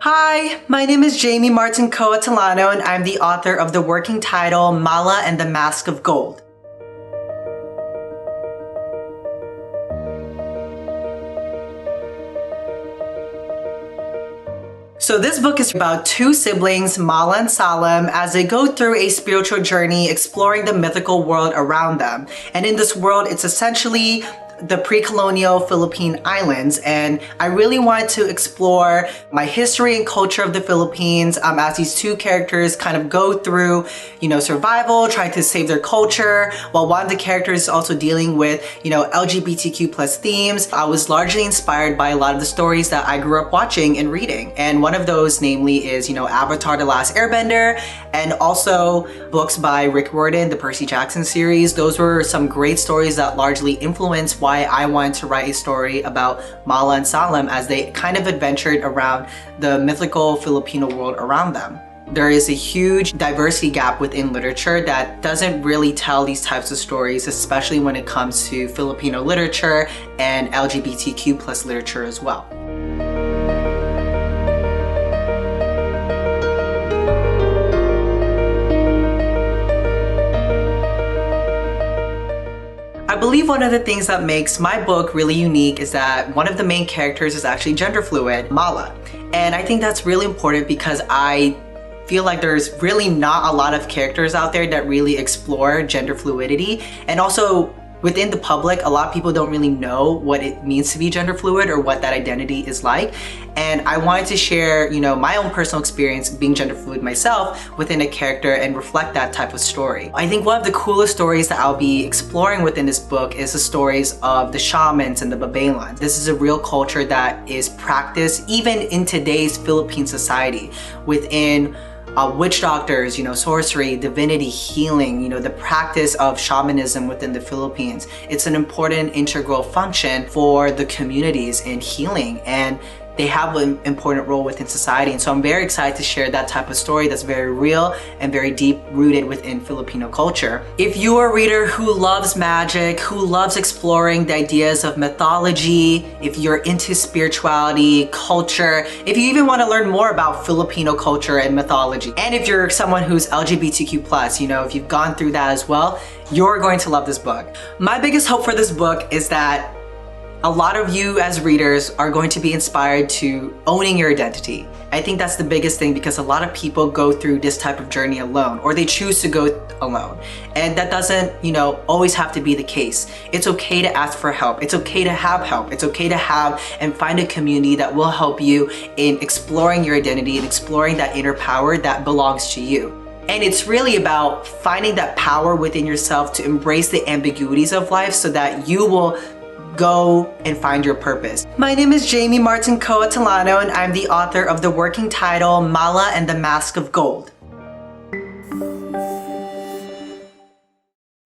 Hi, my name is Jaime Atilano, and I'm the author of the working title Mala and the Mask of Gold. So this book is about two siblings, Mala and Salam, as they go through a spiritual journey exploring the mythical world around them. And in this world, it's essentially the pre-colonial Philippine Islands, and I really wanted to explore my history and culture of the Philippines as these two characters kind of go through, survival, trying to save their culture, while one of the characters is also dealing with, LGBTQ plus themes. I was largely inspired by a lot of the stories that I grew up watching and reading, and one of those namely is, Avatar: The Last Airbender, and also books by Rick Riordan, the Percy Jackson series. Those were some great stories that largely influenced why I wanted to write a story about Mala and Salam as they kind of adventured around the mythical Filipino world around them. There is a huge diversity gap within literature that doesn't really tell these types of stories, especially when it comes to Filipino literature and LGBTQ plus literature as well. I believe one of the things that makes my book really unique is that one of the main characters is actually gender fluid, Mala. And I think that's really important because I feel like there's really not a lot of characters out there that really explore gender fluidity. And also within the public, a lot of people don't really know what it means to be gender fluid or what that identity is like. And I wanted to share, my own personal experience being gender fluid myself within a character and reflect that type of story. I think one of the coolest stories that I'll be exploring within this book is the stories of the shamans and the babaylans. This is a real culture that is practiced even in today's Philippine society within witch doctors, sorcery, divinity, healing, the practice of shamanism within the Philippines. It's an important integral function for the communities in healing, and they have an important role within society. And so I'm very excited to share that type of story that's very real and very deep rooted within Filipino culture. If you're a reader who loves magic, who loves exploring the ideas of mythology, if you're into spirituality, culture, if you even want to learn more about Filipino culture and mythology, and if you're someone who's LGBTQ+, if you've gone through that as well, you're going to love this book. My biggest hope for this book is that a lot of you as readers are going to be inspired to owning your identity. I think that's the biggest thing because a lot of people go through this type of journey alone, or they choose to go alone. And that doesn't, always have to be the case. It's okay to ask for help. It's okay to have help. It's okay to have and find a community that will help you in exploring your identity and exploring that inner power that belongs to you. And it's really about finding that power within yourself to embrace the ambiguities of life so that you will go and find your purpose. My name is Jaime Atilano, and I'm the author of the working title Mala and the Mask of Gold.